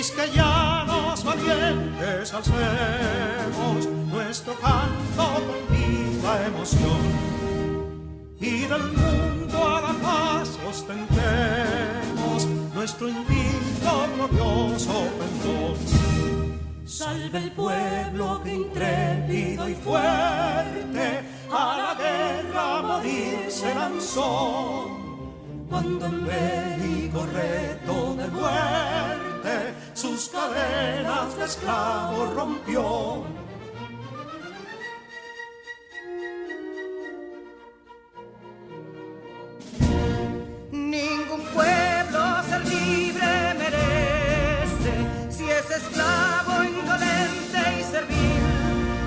quisqueyanos valientes alcemos nuestro canto con viva emoción, y del mundo a la paz ostentemos nuestro invicto glorioso pendón. Salve el pueblo que intrépido y fuerte a la guerra a morir se lanzó, cuando en bélico reto de muerte sus cadenas de esclavos rompió. Ningún pueblo ser libre merece si es esclavo, indolente y servil.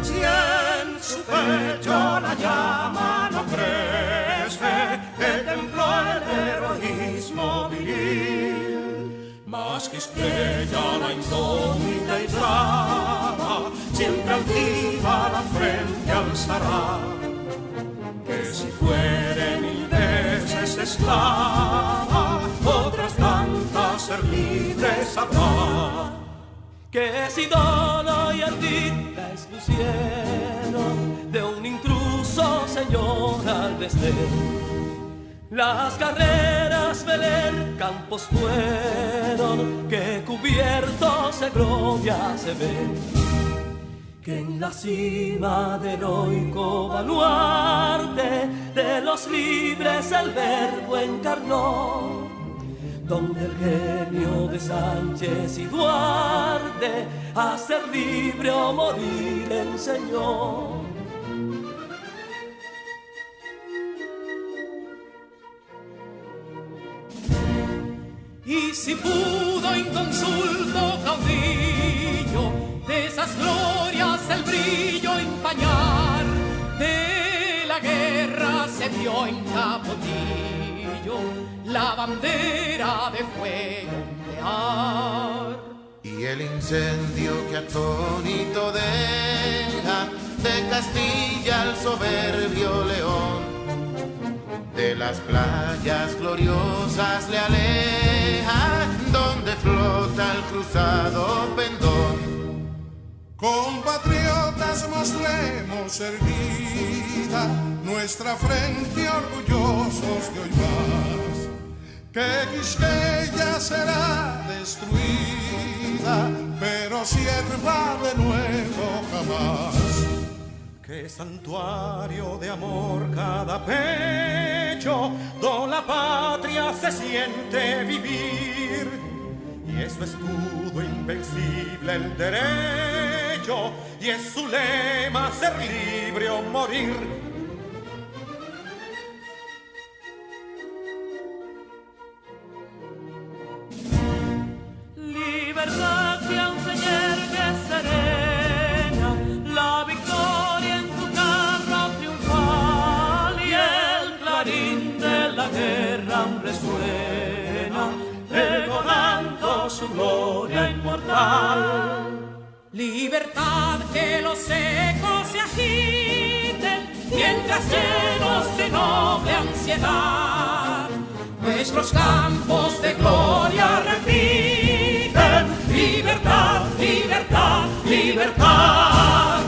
Si en su pecho la llama no crece, que templó el heroísmo viril, más que estrella la indómita y brava, siempre altiva la frente alzará, que si fuere mil veces esclava, otras tantas ser libres habrá. Que si Dono y Ardita expusieron de un intruso señor al desdén, las carreras Belén campos fueron que cubiertos de gloria se ven, que en la cima del heroico baluarte de los libres el verbo encarnó, donde el genio de Sánchez y Duarte a ser libre o morir enseñó. Y si pudo inconsulto caudillo de esas glorias el brillo empañar, de la guerra se vio en Capotillo la bandera de fuego ondear. Y el incendio que atónito deja de Castilla al soberbio león, de las playas gloriosas le aleja, donde flota el cruzado pendón. Compatriotas, mostremos erguida nuestra frente orgullosos de hoy más, que Quisqueya será destruida, pero sierva de nuevo jamás. Que santuario de amor cada pecho, donde la patria se siente vivir, y es su escudo invencible el derecho, y es su lema ser libre o morir. Libertad que aún se yergue serena, la victoria en su carro triunfal, y el clarín de la guerra resuena, pregonando su gloria inmortal. Libertad, que los ecos se agiten mientras llenos de noble ansiedad nuestros campos de gloria repiten. Libertad, libertad, libertad.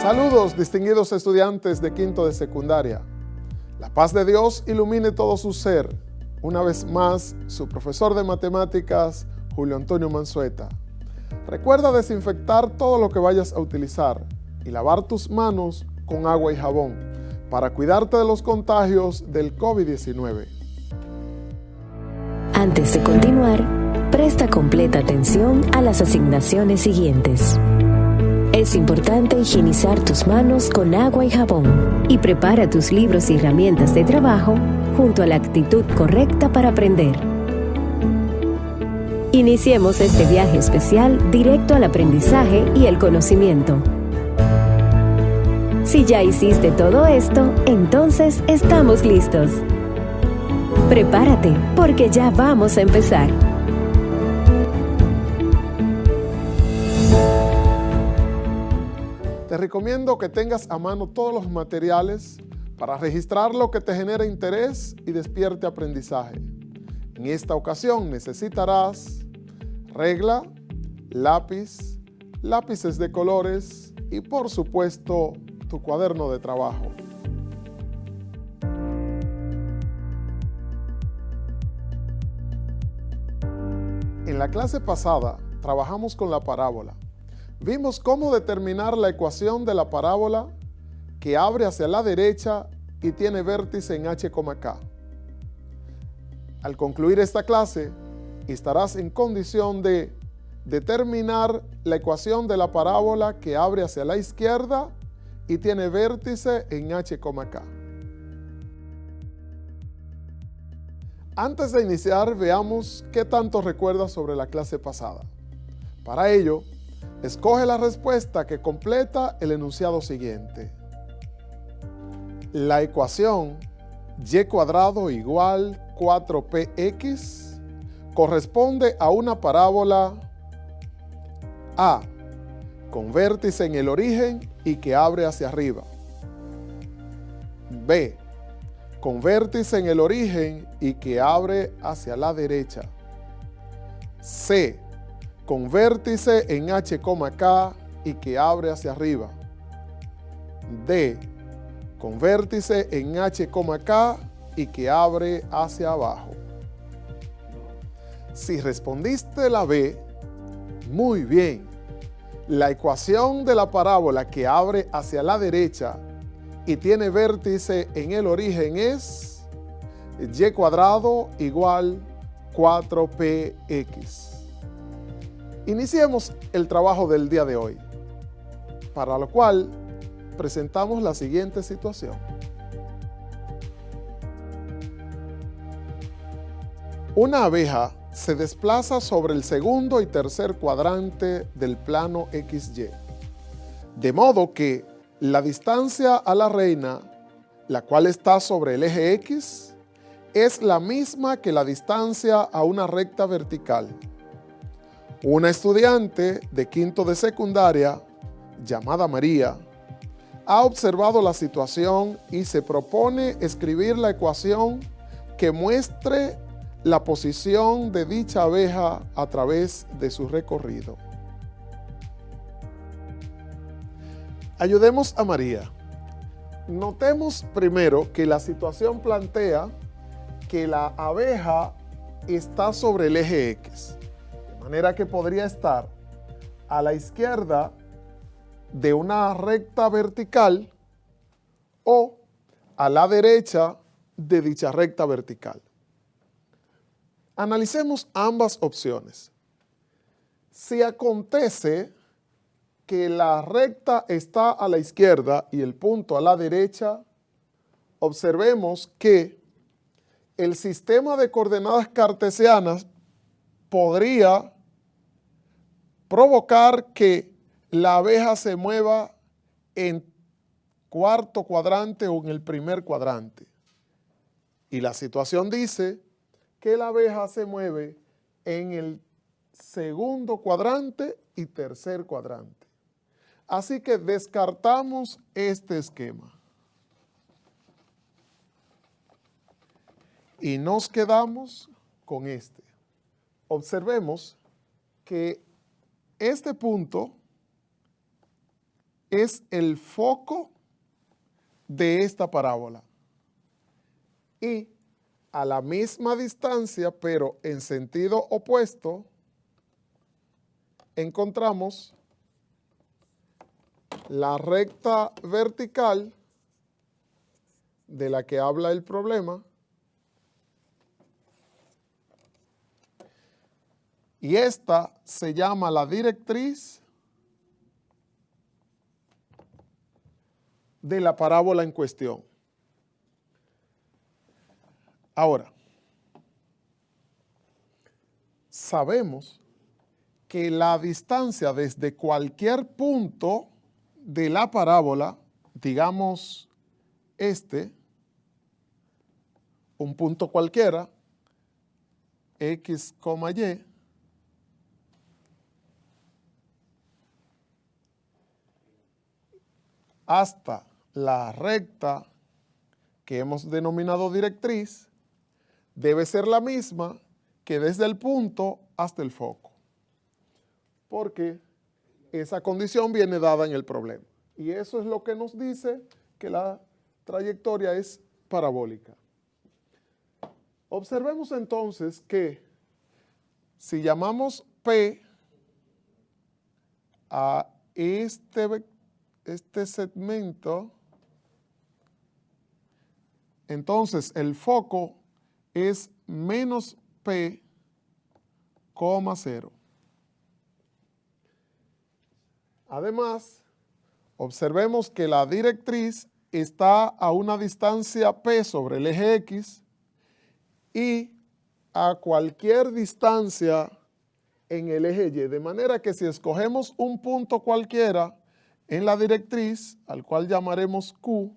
Saludos, distinguidos estudiantes de quinto de secundaria. La paz de Dios ilumine todo su ser. Una vez más, su profesor de matemáticas, Julio Antonio Manzueta. Recuerda desinfectar todo lo que vayas a utilizar y lavar tus manos con agua y jabón para cuidarte de los contagios del COVID-19. Antes de continuar, presta completa atención a las asignaciones siguientes. Es importante higienizar tus manos con agua y jabón y prepara tus libros y herramientas de trabajo junto a la actitud correcta para aprender. Iniciemos este viaje especial directo al aprendizaje y el conocimiento. Si ya hiciste todo esto, entonces estamos listos. Prepárate, porque ya vamos a empezar. Te recomiendo que tengas a mano todos los materiales para registrar lo que te genera interés y despierte aprendizaje. En esta ocasión necesitarás regla, lápiz, lápices de colores y por supuesto tu cuaderno de trabajo. En la clase pasada trabajamos con la parábola. Vimos cómo determinar la ecuación de la parábola que abre hacia la derecha y tiene vértice en h,k. Al concluir esta clase, estarás en condición de determinar la ecuación de la parábola que abre hacia la izquierda y tiene vértice en h,k. Antes de iniciar, veamos qué tanto recuerdas sobre la clase pasada. Para ello, escoge la respuesta que completa el enunciado siguiente. La ecuación y² igual 4px corresponde a una parábola A, con vértice en el origen y que abre hacia arriba. B, con vértice en el origen y que abre hacia la derecha. C, con vértice en h,k y que abre hacia arriba. D, con vértice en h,k y que abre hacia abajo. Si respondiste la B, muy bien. La ecuación de la parábola que abre hacia la derecha y tiene vértice en el origen es y² igual 4px. Iniciemos el trabajo del día de hoy, para lo cual presentamos la siguiente situación. Una abeja se desplaza sobre el segundo y tercer cuadrante del plano XY, de modo que la distancia a la reina, la cual está sobre el eje X, es la misma que la distancia a una recta vertical. Una estudiante de quinto de secundaria, llamada María, ha observado la situación y se propone escribir la ecuación que muestre la posición de dicha abeja a través de su recorrido. Ayudemos a María. Notemos primero que la situación plantea que la abeja está sobre el eje X, de manera que podría estar a la izquierda de una recta vertical o a la derecha de dicha recta vertical. Analicemos ambas opciones. Si acontece que la recta está a la izquierda y el punto a la derecha, observemos que el sistema de coordenadas cartesianas podría provocar que la abeja se mueva en cuarto cuadrante o en el primer cuadrante. Y la situación dice que la abeja se mueve en el segundo cuadrante y tercer cuadrante. Así que descartamos este esquema. Y nos quedamos con este. Observemos que este punto es el foco de esta parábola. Y a la misma distancia, pero en sentido opuesto, encontramos la recta vertical de la que habla el problema y esta se llama la directriz de la parábola en cuestión. Ahora, sabemos que la distancia desde cualquier punto de la parábola, digamos este, un punto cualquiera, X, Y, hasta la recta que hemos denominado directriz, debe ser la misma que desde el punto hasta el foco, porque esa condición viene dada en el problema. Y eso es lo que nos dice que la trayectoria es parabólica. Observemos entonces que si llamamos P a este segmento, entonces el foco es menos P, 0. Además, observemos que la directriz está a una distancia P sobre el eje X y a cualquier distancia en el eje Y, de manera que si escogemos un punto cualquiera en la directriz, al cual llamaremos Q,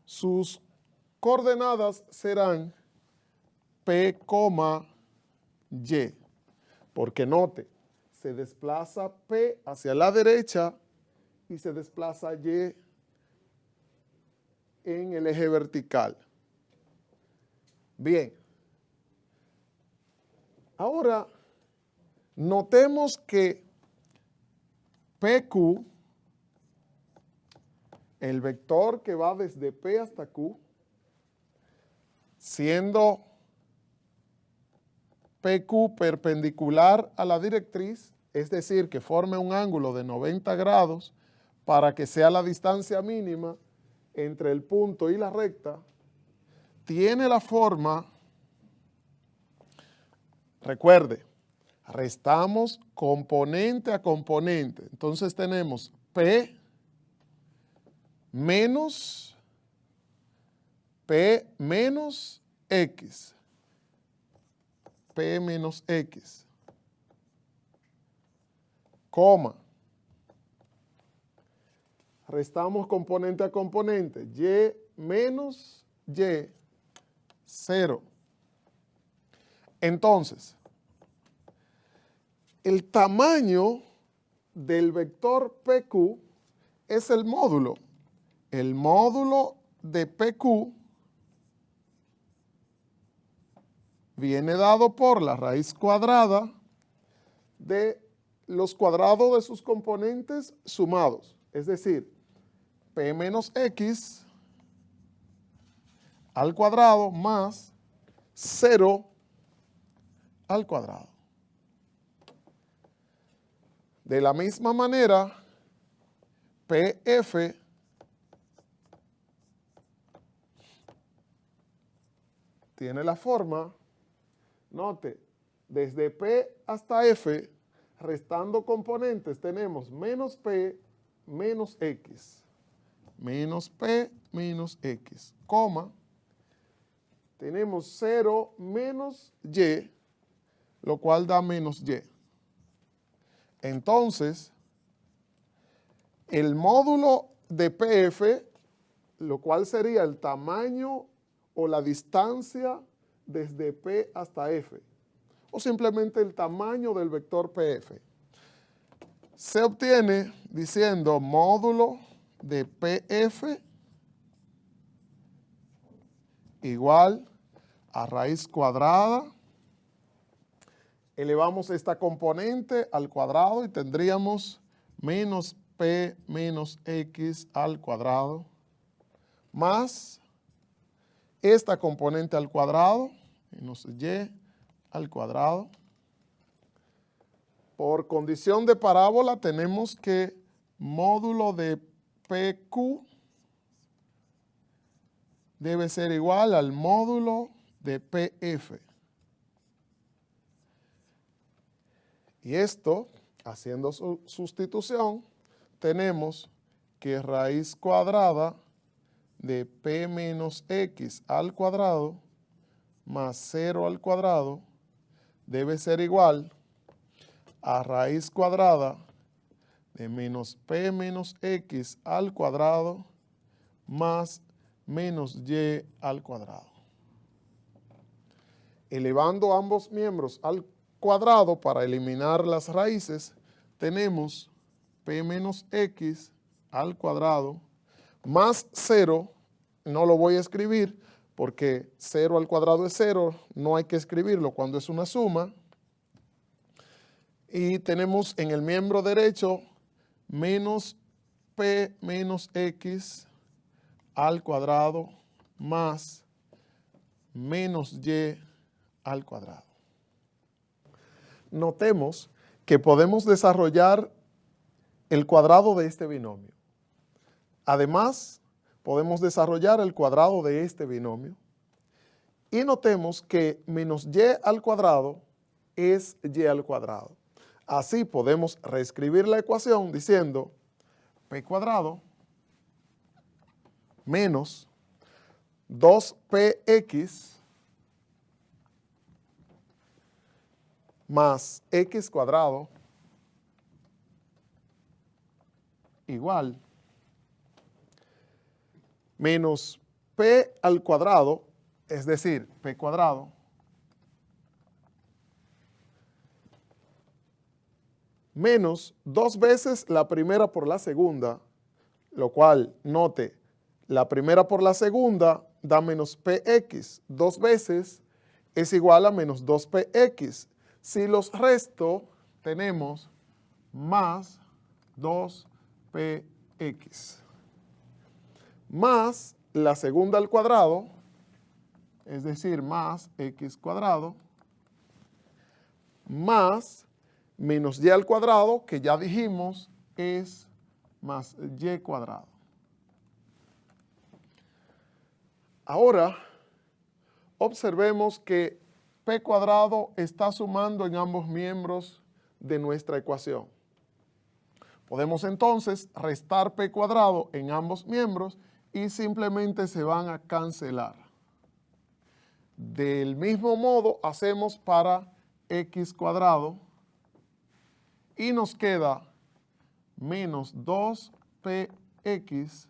sus coordenadas serán P, Y, porque note, se desplaza P hacia la derecha y se desplaza Y en el eje vertical. Bien, ahora notemos que PQ, el vector que va desde P hasta Q, siendo PQ perpendicular a la directriz, es decir, que forme un ángulo de 90 grados para que sea la distancia mínima entre el punto y la recta, tiene la forma, recuerde, restamos componente a componente. Entonces tenemos P menos X. P menos X. Coma. Restamos componente a componente. Y menos Y, 0. Entonces, el tamaño del vector PQ es el módulo. El módulo de PQ viene dado por la raíz cuadrada de los cuadrados de sus componentes sumados. Es decir, P menos X al cuadrado más 0 al cuadrado. De la misma manera, PF tiene la forma, note, desde P hasta F, restando componentes, tenemos menos P menos X. Menos P menos X, coma, tenemos 0 menos Y, lo cual da menos Y. Entonces, el módulo de PF, lo cual sería el tamaño o la distancia desde P hasta F, o simplemente el tamaño del vector PF, se obtiene diciendo módulo de PF igual a raíz cuadrada. Elevamos esta componente al cuadrado y tendríamos menos P menos X al cuadrado más esta componente al cuadrado, menos Y al cuadrado. Por condición de parábola tenemos que módulo de PQ debe ser igual al módulo de PF. Y esto, haciendo su sustitución, tenemos que raíz cuadrada de P menos X al cuadrado más 0 al cuadrado debe ser igual a raíz cuadrada de menos P menos X al cuadrado más menos y al cuadrado. Elevando ambos miembros al cuadrado para eliminar las raíces, tenemos p menos x al cuadrado más 0, no lo voy a escribir porque 0 al cuadrado es 0, no hay que escribirlo cuando es una suma. Y tenemos en el miembro derecho menos p menos x al cuadrado más menos y al cuadrado. Notemos que podemos desarrollar el cuadrado de este binomio. Además, podemos desarrollar el cuadrado de este binomio. Y notemos que menos y al cuadrado es y al cuadrado. Así podemos reescribir la ecuación diciendo p cuadrado menos 2px más x cuadrado igual menos p al cuadrado, es decir, p cuadrado, menos 2 veces la primera por la segunda, lo cual, note, la primera por la segunda da menos px, 2 veces es igual a menos 2px. Si los resto, tenemos más 2px, más la segunda al cuadrado, es decir, más x cuadrado, más menos y al cuadrado, que ya dijimos es más y cuadrado. Ahora, observemos que p cuadrado está sumando en ambos miembros de nuestra ecuación. Podemos entonces restar p cuadrado en ambos miembros y simplemente se van a cancelar. Del mismo modo hacemos para x cuadrado y nos queda menos 2px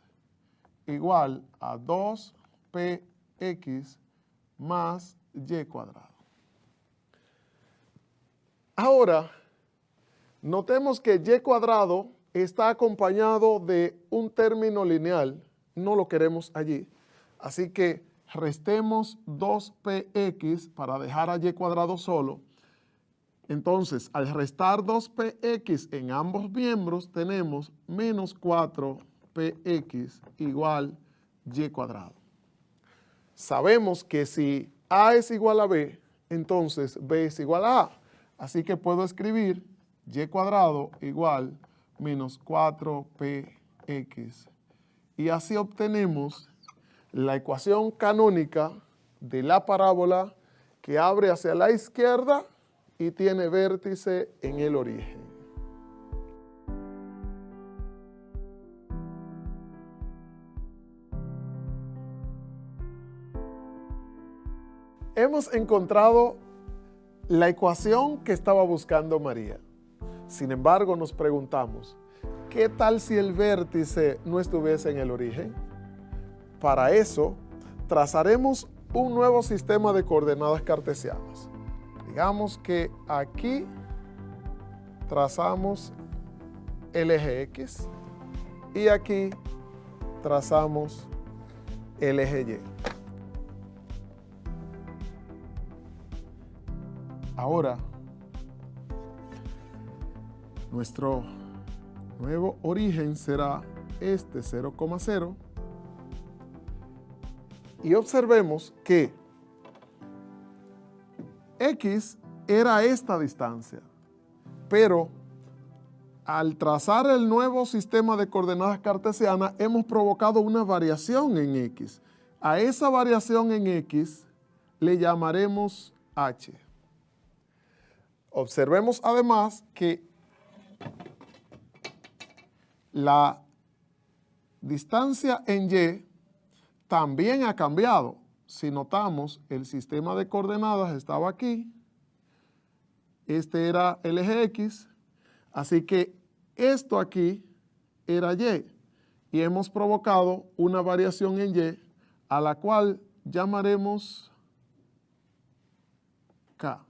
igual a 2px más y cuadrado. Ahora, notemos que y cuadrado está acompañado de un término lineal, no lo queremos allí, así que restemos 2px para dejar a y cuadrado solo. Entonces, al restar 2px en ambos miembros, tenemos menos 4px igual y cuadrado. Sabemos que si a es igual a b, entonces b es igual a a. Así que puedo escribir y cuadrado igual menos 4px. Y así obtenemos la ecuación canónica de la parábola que abre hacia la izquierda y tiene vértice en el origen. Hemos encontrado la ecuación que estaba buscando María. Sin embargo, nos preguntamos, ¿qué tal si el vértice no estuviese en el origen? Para eso, trazaremos un nuevo sistema de coordenadas cartesianas. Digamos que aquí trazamos el eje X y aquí trazamos el eje Y. Ahora, nuestro nuevo origen será este 0,0 y observemos que X era esta distancia, pero al trazar el nuevo sistema de coordenadas cartesianas hemos provocado una variación en X. A esa variación en X le llamaremos H. Observemos además que la distancia en Y también ha cambiado. Si notamos, el sistema de coordenadas estaba aquí. Este era el eje X. Así que esto aquí era Y. Y hemos provocado una variación en Y a la cual llamaremos K.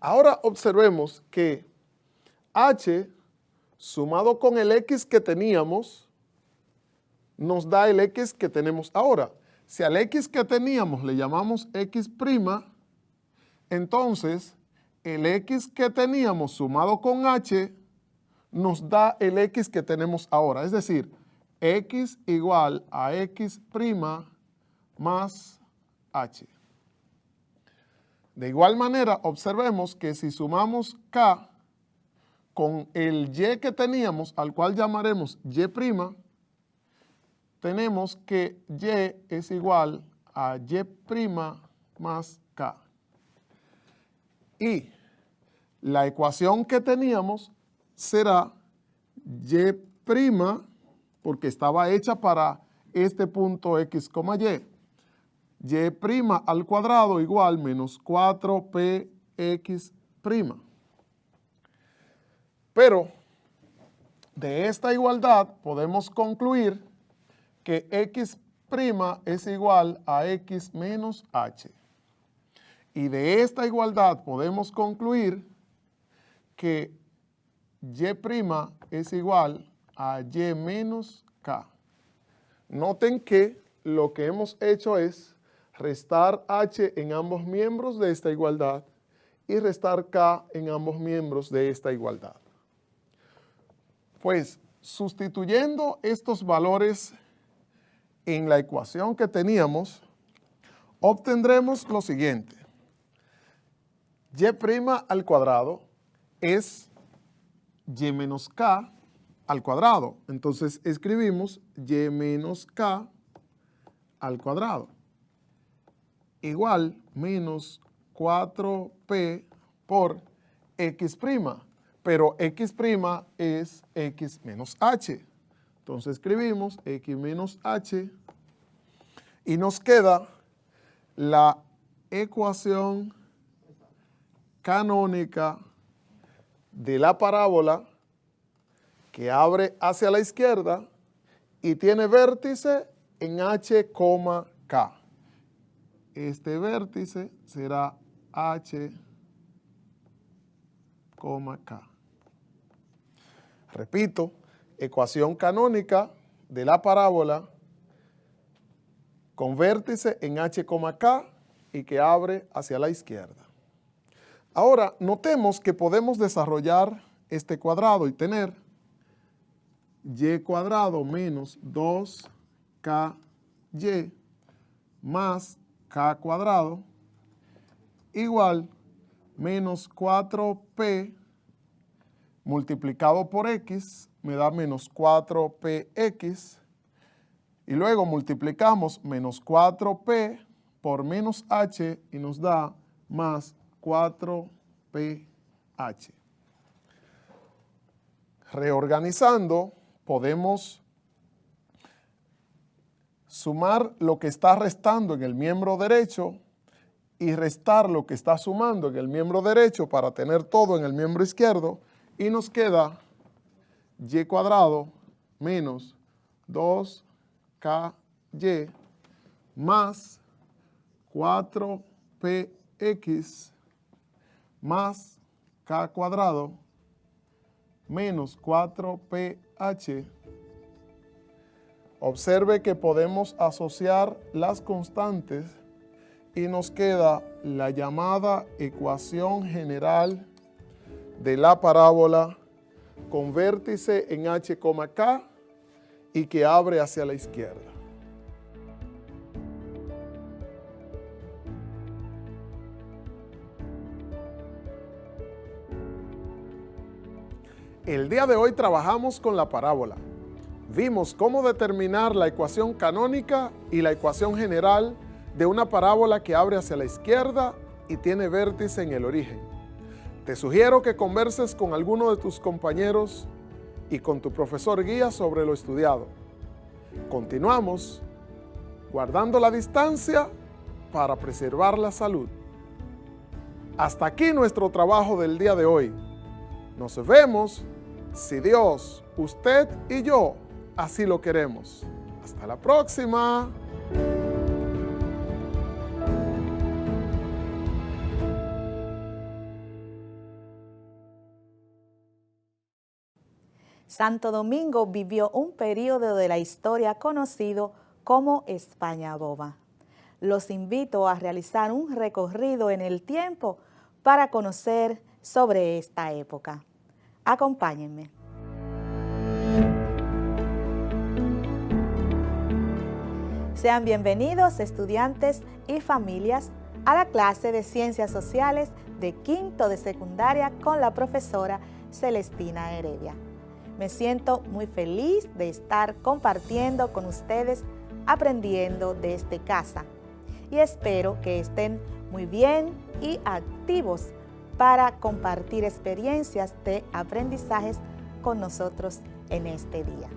Ahora observemos que H sumado con el X que teníamos nos da el X que tenemos ahora. Si al X que teníamos le llamamos X', entonces el X que teníamos sumado con H nos da el X que tenemos ahora. Es decir, X igual a X' más H. De igual manera, observemos que si sumamos K con el Y que teníamos, al cual llamaremos Y', tenemos que Y es igual a Y' más K. Y la ecuación que teníamos será Y', porque estaba hecha para este punto X, Y. Y' al cuadrado igual menos 4px'. Pero de esta igualdad podemos concluir que X' es igual a X menos H. Y de esta igualdad podemos concluir que Y' es igual a Y menos K. Noten que lo que hemos hecho es restar H en ambos miembros de esta igualdad y restar K en ambos miembros de esta igualdad. Pues sustituyendo estos valores en la ecuación que teníamos, obtendremos lo siguiente. Y' al cuadrado es Y menos K al cuadrado. Entonces escribimos Y menos K al cuadrado igual menos 4p por X', pero X' es X menos H. Entonces escribimos X menos H y nos queda la ecuación canónica de la parábola que abre hacia la izquierda y tiene vértice en H, K. Este vértice será H, K. Repito, ecuación canónica de la parábola con vértice en H, K y que abre hacia la izquierda. Ahora, notemos que podemos desarrollar este cuadrado y tener Y cuadrado menos 2KY más K cuadrado igual menos 4P multiplicado por X me da menos 4PX y luego multiplicamos menos 4P por menos H y nos da más 4PH. Reorganizando, podemos sumar lo que está restando en el miembro derecho y restar lo que está sumando en el miembro derecho para tener todo en el miembro izquierdo y nos queda Y cuadrado menos 2KY más 4PX más K cuadrado menos 4PH. Observe que podemos asociar las constantes y nos queda la llamada ecuación general de la parábola con vértice en H, K y que abre hacia la izquierda. El día de hoy trabajamos con la parábola. Vimos cómo determinar la ecuación canónica y la ecuación general de una parábola que abre hacia la izquierda y tiene vértice en el origen. Te sugiero que converses con alguno de tus compañeros y con tu profesor guía sobre lo estudiado. Continuamos guardando la distancia para preservar la salud. Hasta aquí nuestro trabajo del día de hoy. Nos vemos si Dios, usted y yo así lo queremos. Hasta la próxima. Santo Domingo vivió un periodo de la historia conocido como España Boba. Los invito a realizar un recorrido en el tiempo para conocer sobre esta época. Acompáñenme. Sean bienvenidos estudiantes y familias a la clase de Ciencias Sociales de quinto de secundaria con la profesora Celestina Heredia. Me siento muy feliz de estar compartiendo con ustedes, aprendiendo desde casa. Y espero que estén muy bien y activos para compartir experiencias de aprendizajes con nosotros en este día.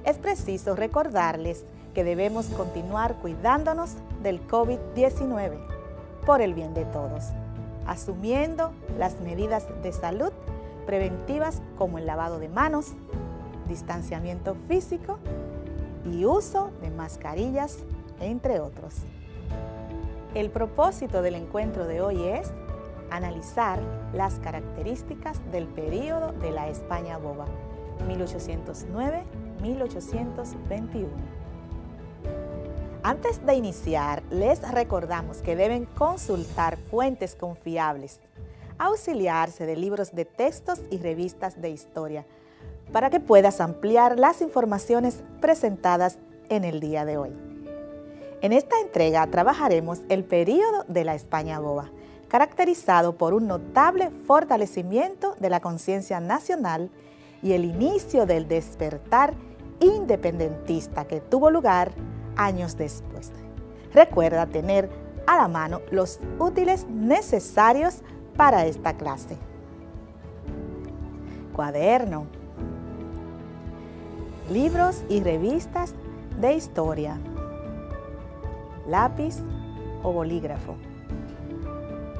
Es preciso recordarles que debemos continuar cuidándonos del COVID-19 por el bien de todos, asumiendo las medidas de salud preventivas como el lavado de manos, distanciamiento físico y uso de mascarillas, entre otros. El propósito del encuentro de hoy es analizar las características del período de la España Boba, 1809-1821. Antes de iniciar, les recordamos que deben consultar fuentes confiables, auxiliarse de libros de textos y revistas de historia, para que puedas ampliar las informaciones presentadas en el día de hoy. En esta entrega trabajaremos el período de la España Boba, caracterizado por un notable fortalecimiento de la conciencia nacional y el inicio del despertar independentista que tuvo lugar años después. Recuerda tener a la mano los útiles necesarios para esta clase. Cuaderno, libros y revistas de historia, lápiz o bolígrafo,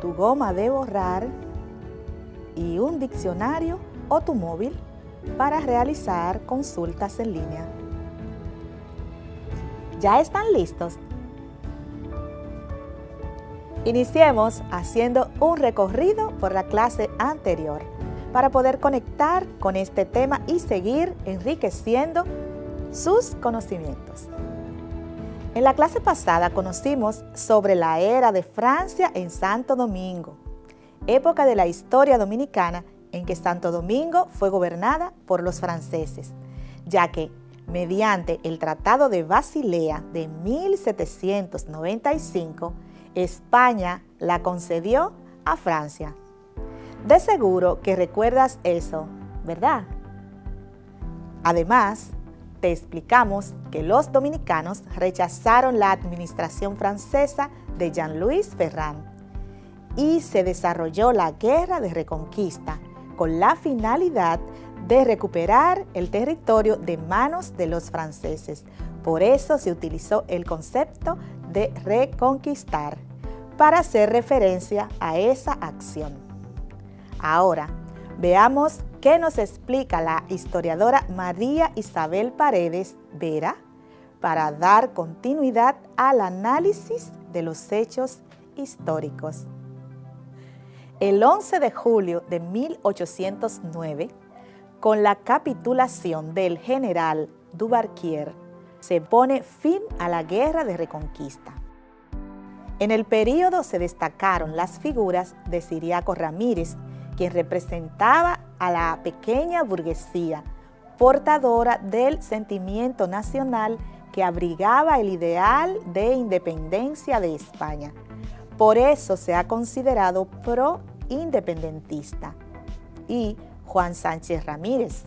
tu goma de borrar y un diccionario o tu móvil para realizar consultas en línea. ¿Ya están listos? Iniciemos haciendo un recorrido por la clase anterior para poder conectar con este tema y seguir enriqueciendo sus conocimientos. En la clase pasada conocimos sobre la era de Francia en Santo Domingo, época de la historia dominicana en que Santo Domingo fue gobernada por los franceses, ya que mediante el Tratado de Basilea de 1795, España la concedió a Francia. De seguro que recuerdas eso, ¿verdad? Además, te explicamos que los dominicanos rechazaron la administración francesa de Jean-Louis Ferrand y se desarrolló la Guerra de Reconquista con la finalidad de recuperar el territorio de manos de los franceses. Por eso se utilizó el concepto de reconquistar para hacer referencia a esa acción. Ahora, veamos qué nos explica la historiadora María Isabel Paredes Vera para dar continuidad al análisis de los hechos históricos. El 11 de julio de 1809, con la capitulación del general Dubarquier, se pone fin a la Guerra de Reconquista. En el período se destacaron las figuras de Ciriaco Ramírez, quien representaba a la pequeña burguesía, portadora del sentimiento nacional que abrigaba el ideal de independencia de España. Por eso se ha considerado pro-independentista. Y Juan Sánchez Ramírez,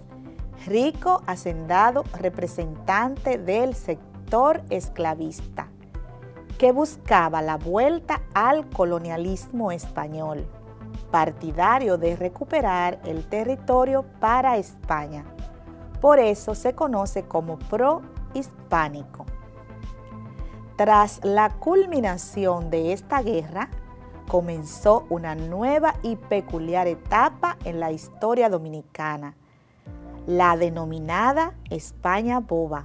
rico hacendado representante del sector esclavista, que buscaba la vuelta al colonialismo español, partidario de recuperar el territorio para España. Por eso se conoce como pro-hispánico. Tras la culminación de esta guerra, comenzó una nueva y peculiar etapa en la historia dominicana, la denominada España Boba,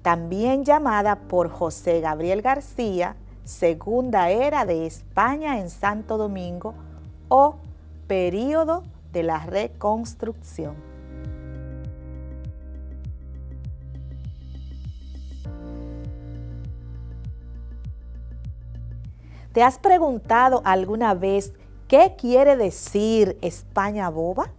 también llamada por José Gabriel García, Segunda Era de España en Santo Domingo o Período de la Reconstrucción. ¿Te has preguntado alguna vez qué quiere decir España boba?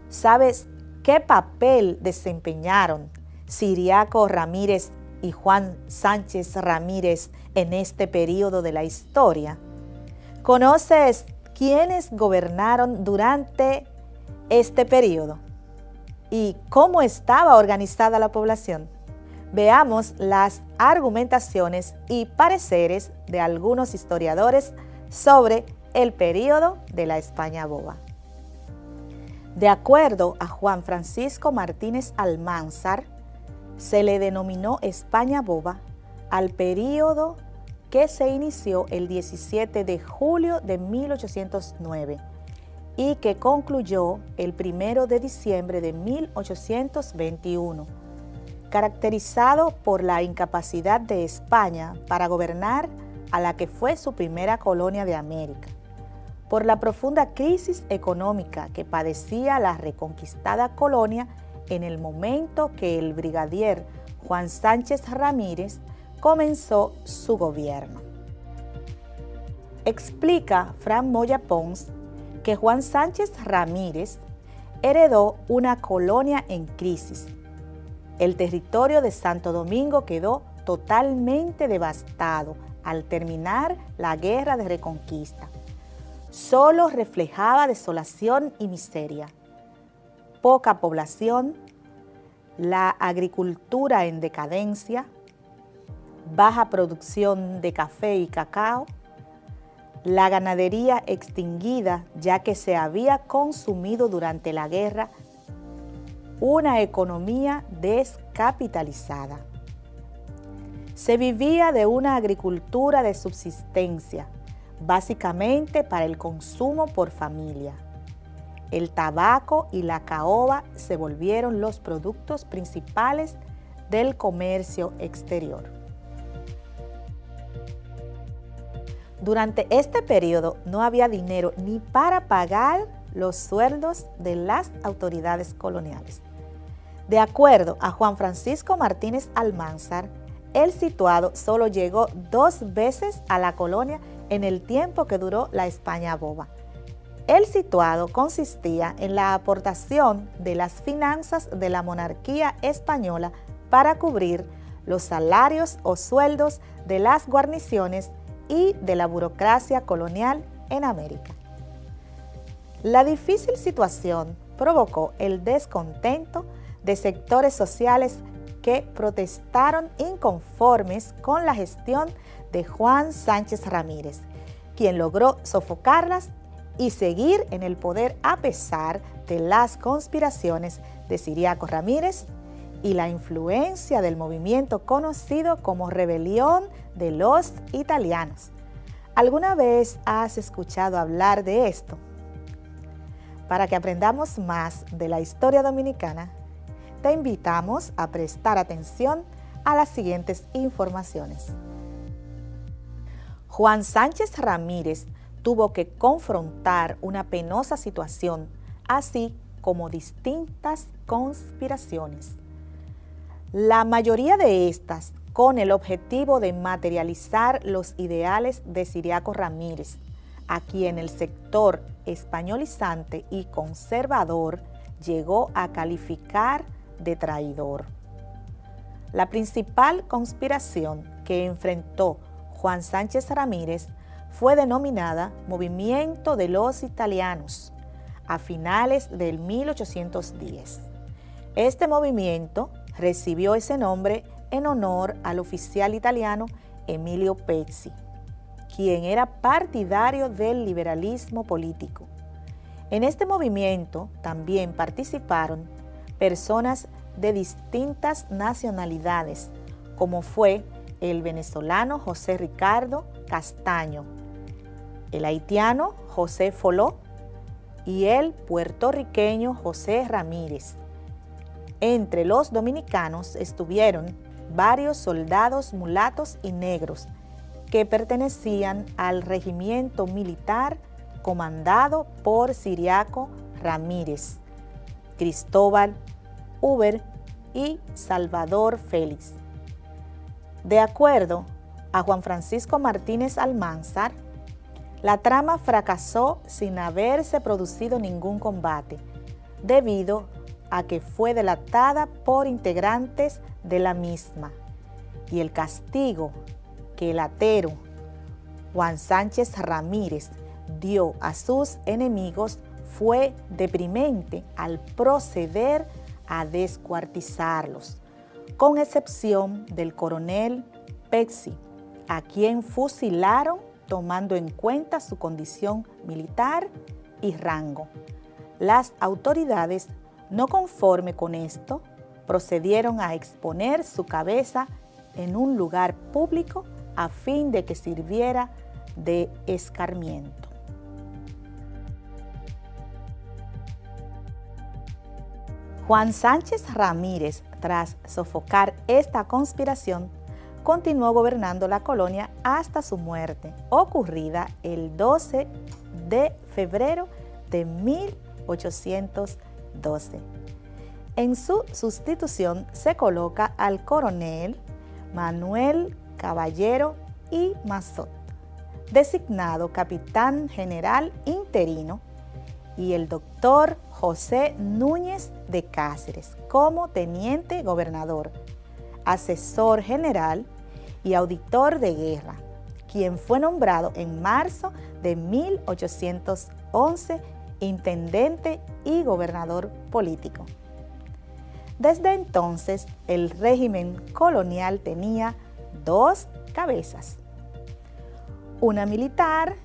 ¿Sabes qué papel desempeñaron Ciriaco Ramírez y Juan Sánchez Ramírez en este periodo de la historia? ¿Conoces quiénes gobernaron durante este periodo? ¿Y cómo estaba organizada la población? Veamos las argumentaciones y pareceres de algunos historiadores sobre el periodo de la España boba. De acuerdo a Juan Francisco Martínez Almanzar, se le denominó España boba al periodo que se inició el 17 de julio de 1809 y que concluyó el 1 de diciembre de 1821, caracterizado por la incapacidad de España para gobernar a la que fue su primera colonia de América, por la profunda crisis económica que padecía la reconquistada colonia en el momento que el brigadier Juan Sánchez Ramírez comenzó su gobierno. Explica Fran Moya Pons que Juan Sánchez Ramírez heredó una colonia en crisis. El territorio de Santo Domingo quedó totalmente devastado al terminar la Guerra de Reconquista. Solo reflejaba desolación y miseria. Poca población, la agricultura en decadencia, baja producción de café y cacao, la ganadería extinguida ya que se había consumido durante la guerra, una economía descapitalizada. Se vivía de una agricultura de subsistencia, básicamente para el consumo por familia. El tabaco y la caoba se volvieron los productos principales del comercio exterior. Durante este periodo no había dinero ni para pagar los sueldos de las autoridades coloniales. De acuerdo a Juan Francisco Martínez Almanzar, el situado solo llegó 2 veces a la colonia en el tiempo que duró la España boba. El situado consistía en la aportación de las finanzas de la monarquía española para cubrir los salarios o sueldos de las guarniciones y de la burocracia colonial en América. La difícil situación provocó el descontento de sectores sociales que protestaron inconformes con la gestión de Juan Sánchez Ramírez, quien logró sofocarlas y seguir en el poder a pesar de las conspiraciones de Ciriaco Ramírez y la influencia del movimiento conocido como Rebelión de los Italianos. ¿Alguna vez has escuchado hablar de esto? Para que aprendamos más de la historia dominicana, te invitamos a prestar atención a las siguientes informaciones. Juan Sánchez Ramírez tuvo que confrontar una penosa situación, así como distintas conspiraciones. La mayoría de estas con el objetivo de materializar los ideales de Ciriaco Ramírez, a quien el sector españolizante y conservador llegó a calificar de traidor. La principal conspiración que enfrentó Juan Sánchez Ramírez fue denominada Movimiento de los Italianos a finales del 1810. Este movimiento recibió ese nombre en honor al oficial italiano Emilio Pezzi, quien era partidario del liberalismo político. En este movimiento también participaron personas de distintas nacionalidades, como fue el venezolano José Ricardo Castaño, el haitiano José Foló y el puertorriqueño José Ramírez. Entre los dominicanos estuvieron varios soldados mulatos y negros que pertenecían al regimiento militar comandado por Ciriaco Ramírez, Cristóbal Huber y Salvador Félix. De acuerdo a Juan Francisco Martínez Almanzar, la trama fracasó sin haberse producido ningún combate, debido a que fue delatada por integrantes de la misma, y el castigo que el atero Juan Sánchez Ramírez dio a sus enemigos fue deprimente al proceder a descuartizarlos, con excepción del coronel Pexi, a quien fusilaron tomando en cuenta su condición militar y rango. Las autoridades, no conforme con esto, procedieron a exponer su cabeza en un lugar público a fin de que sirviera de escarmiento. Juan Sánchez Ramírez, tras sofocar esta conspiración, continuó gobernando la colonia hasta su muerte, ocurrida el 12 de febrero de 1812. En su sustitución se coloca al coronel Manuel Caballero y Mazot, designado capitán general interino, y el doctor José Núñez de Cáceres como teniente gobernador, asesor general y auditor de guerra, quien fue nombrado en marzo de 1811 intendente y gobernador político. Desde entonces, el régimen colonial tenía dos cabezas, una militar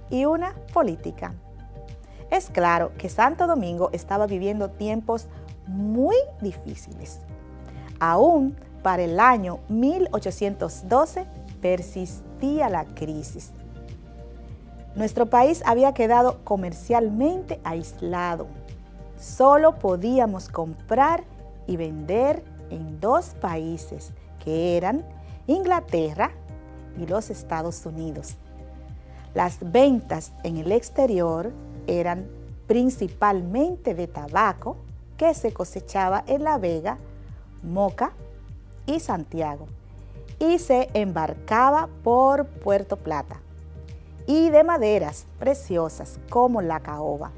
y una política. Es claro que Santo Domingo estaba viviendo tiempos muy difíciles. Aún para el año 1812 persistía la crisis. Nuestro país había quedado comercialmente aislado. Solo podíamos comprar y vender en dos países, que eran Inglaterra y los Estados Unidos. Las ventas en el exterior eran principalmente de tabaco que se cosechaba en La Vega, Moca y Santiago, y se embarcaba por Puerto Plata, y de maderas preciosas como la caoba,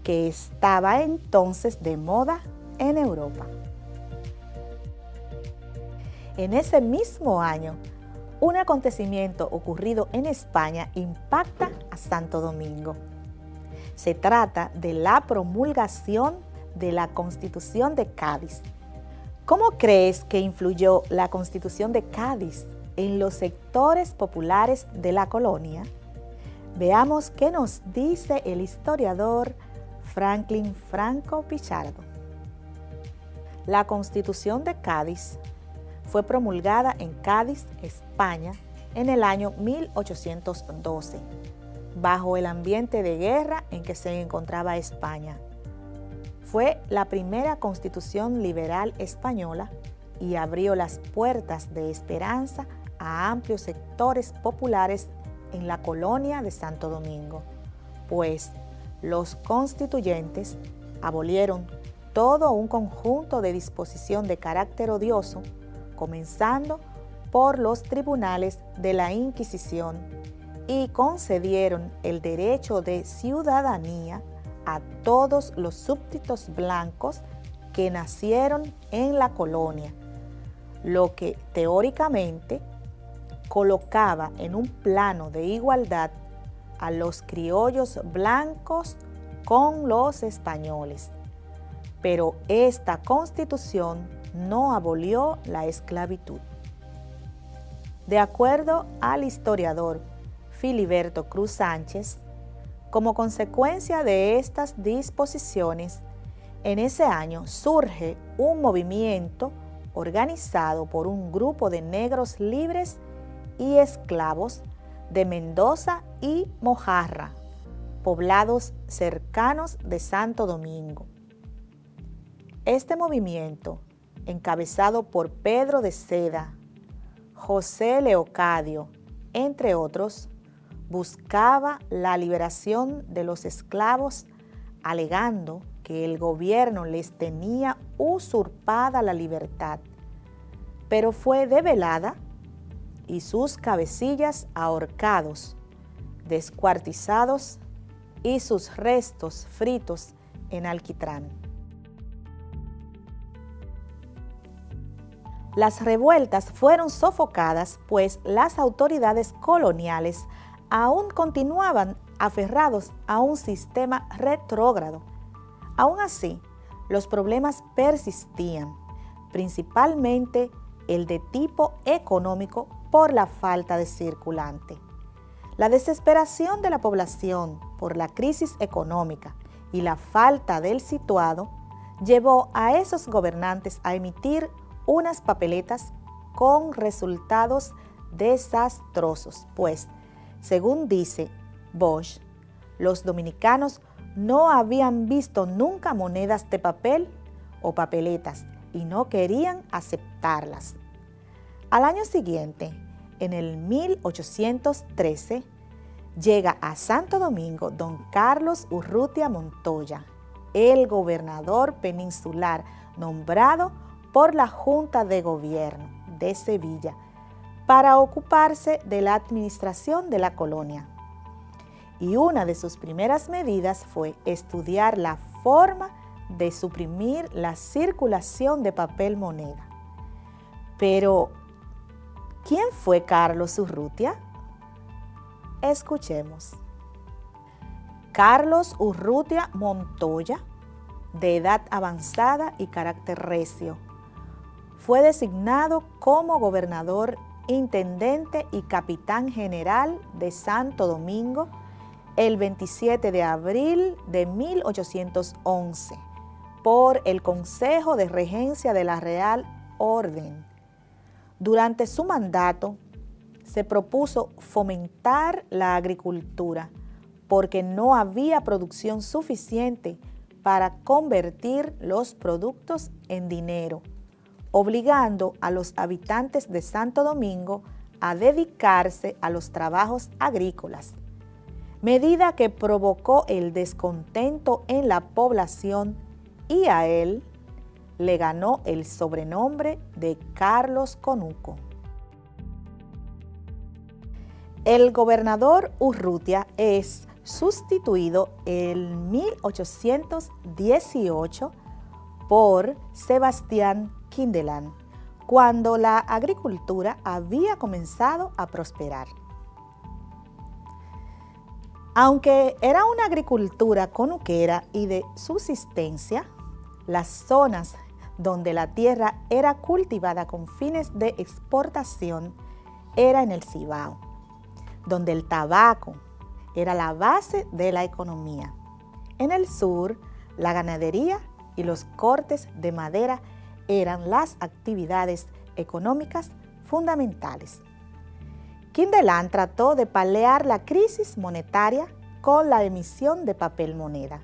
que estaba entonces de moda en Europa. En ese mismo año, un acontecimiento ocurrido en España impacta a Santo Domingo. Se trata de la promulgación de la Constitución de Cádiz. ¿Cómo crees que influyó la Constitución de Cádiz en los sectores populares de la colonia? Veamos qué nos dice el historiador Franklin Franco Pichardo. La Constitución de Cádiz fue promulgada en Cádiz, España, en el año 1812, bajo el ambiente de guerra en que se encontraba España. Fue la primera constitución liberal española y abrió las puertas de esperanza a amplios sectores populares en la colonia de Santo Domingo, pues los constituyentes abolieron todo un conjunto de disposición de carácter odioso, comenzando por los tribunales de la Inquisición, y concedieron el derecho de ciudadanía a todos los súbditos blancos que nacieron en la colonia, lo que teóricamente colocaba en un plano de igualdad a los criollos blancos con los españoles. Pero esta Constitución no abolió la esclavitud. De acuerdo al historiador Filiberto Cruz Sánchez, como consecuencia de estas disposiciones, en ese año surge un movimiento organizado por un grupo de negros libres y esclavos de Mendoza y Mojarra, poblados cercanos de Santo Domingo. Este movimiento encabezado por Pedro de Seda, José Leocadio, entre otros, buscaba la liberación de los esclavos, alegando que el gobierno les tenía usurpada la libertad, pero fue develada y sus cabecillas ahorcados, descuartizados y sus restos fritos en alquitrán. Las revueltas fueron sofocadas, pues las autoridades coloniales aún continuaban aferrados a un sistema retrógrado. Aún así, los problemas persistían, principalmente el de tipo económico por la falta de circulante. La desesperación de la población por la crisis económica y la falta del situado llevó a esos gobernantes a emitir unas papeletas con resultados desastrosos, pues, según dice Bosch, los dominicanos no habían visto nunca monedas de papel o papeletas y no querían aceptarlas. Al año siguiente, en el 1813, llega a Santo Domingo don Carlos Urrutia Montoya, el gobernador peninsular nombrado por la Junta de Gobierno de Sevilla para ocuparse de la administración de la colonia. Y una de sus primeras medidas fue estudiar la forma de suprimir la circulación de papel moneda. Pero, ¿quién fue Carlos Urrutia? Escuchemos. Carlos Urrutia Montoya, de edad avanzada y carácter recio, fue designado como gobernador, intendente y capitán general de Santo Domingo el 27 de abril de 1811 por el Consejo de Regencia de la Real Orden. Durante su mandato se propuso fomentar la agricultura porque no había producción suficiente para convertir los productos en dinero, obligando a los habitantes de Santo Domingo a dedicarse a los trabajos agrícolas, medida que provocó el descontento en la población y a él le ganó el sobrenombre de Carlos Conuco. El gobernador Urrutia es sustituido en 1818 por Sebastián Quindelán, cuando la agricultura había comenzado a prosperar. Aunque era una agricultura conuquera y de subsistencia, las zonas donde la tierra era cultivada con fines de exportación era en el Cibao, donde el tabaco era la base de la economía. En el sur, la ganadería y los cortes de madera eran las actividades económicas fundamentales. Quindelán trató de paliar la crisis monetaria con la emisión de papel moneda,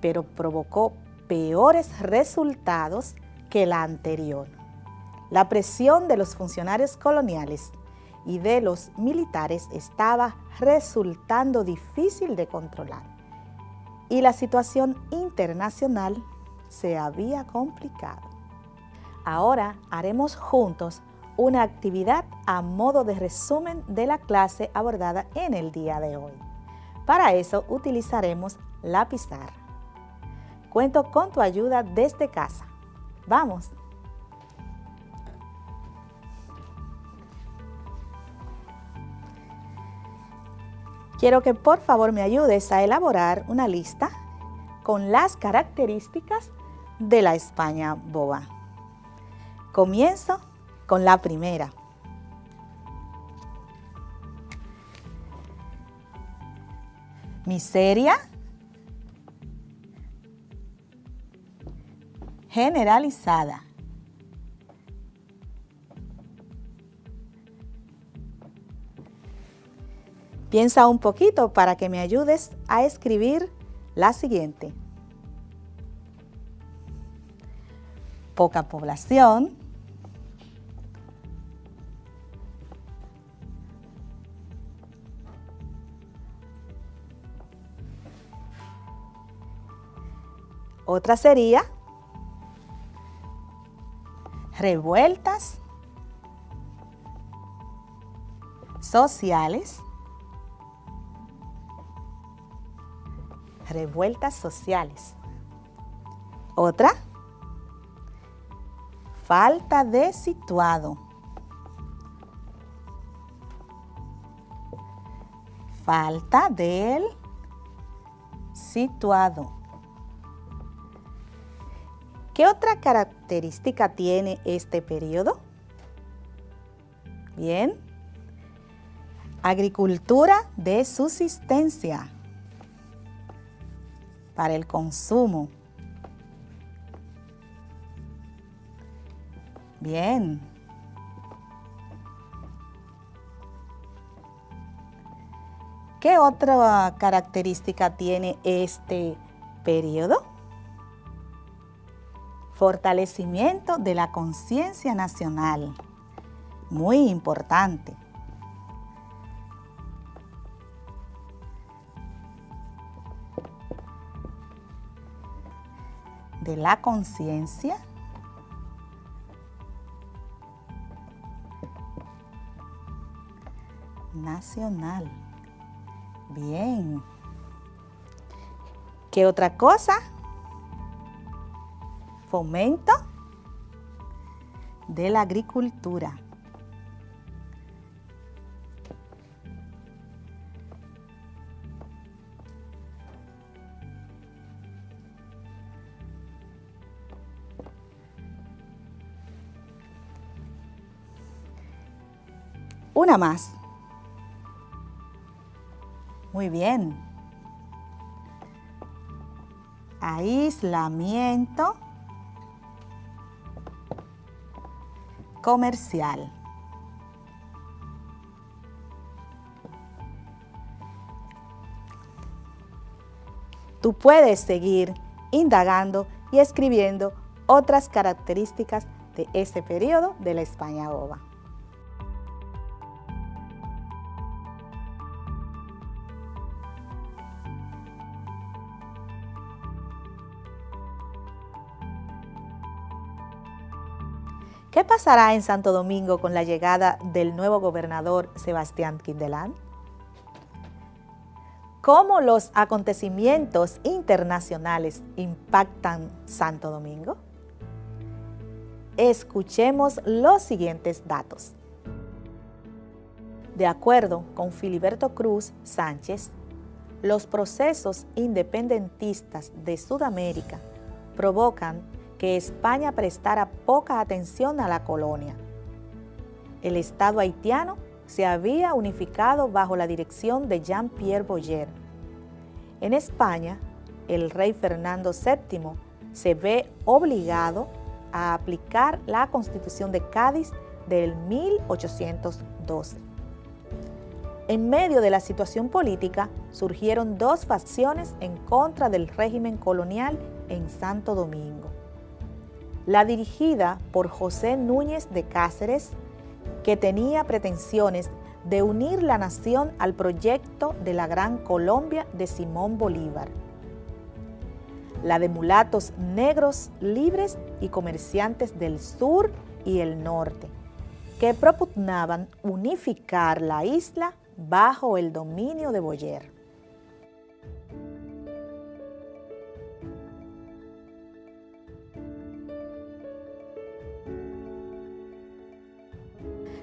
pero provocó peores resultados que la anterior. La presión de los funcionarios coloniales y de los militares estaba resultando difícil de controlar y la situación internacional se había complicado. Ahora haremos juntos una actividad a modo de resumen de la clase abordada en el día de hoy. Para eso utilizaremos la pizarra. Cuento con tu ayuda desde casa. ¡Vamos! Quiero que por favor me ayudes a elaborar una lista con las características de la España boba. Comienzo con la primera. Miseria generalizada. Piensa un poquito para que me ayudes a escribir la siguiente. poca población, otra sería revueltas sociales. Revueltas sociales. Otra, falta de situado. Falta del situado. ¿Qué otra característica tiene este periodo? Bien. Agricultura de subsistencia para el consumo. Bien. ¿Qué otra característica tiene este periodo? Fortalecimiento de la conciencia nacional. Muy importante. De la conciencia nacional. Bien. ¿Qué otra cosa? Fomento de la agricultura. Una más. Muy bien. Aislamiento comercial. Tú puedes seguir indagando y escribiendo otras características de este periodo de la España Ova. ¿Qué pasará en Santo Domingo con la llegada del nuevo gobernador Sebastián Quindelán? ¿Cómo los acontecimientos internacionales impactan Santo Domingo? Escuchemos los siguientes datos. De acuerdo con Filiberto Cruz Sánchez, los procesos independentistas de Sudamérica provocan que España prestara poca atención a la colonia. El Estado haitiano se había unificado bajo la dirección de Jean-Pierre Boyer. En España, el rey Fernando VII se ve obligado a aplicar la Constitución de Cádiz del 1812. En medio de la situación política, surgieron dos facciones en contra del régimen colonial en Santo Domingo. La dirigida por José Núñez de Cáceres, que tenía pretensiones de unir la nación al proyecto de la Gran Colombia de Simón Bolívar. La de mulatos negros libres y comerciantes del sur y el norte, que propugnaban unificar la isla bajo el dominio de Boyer.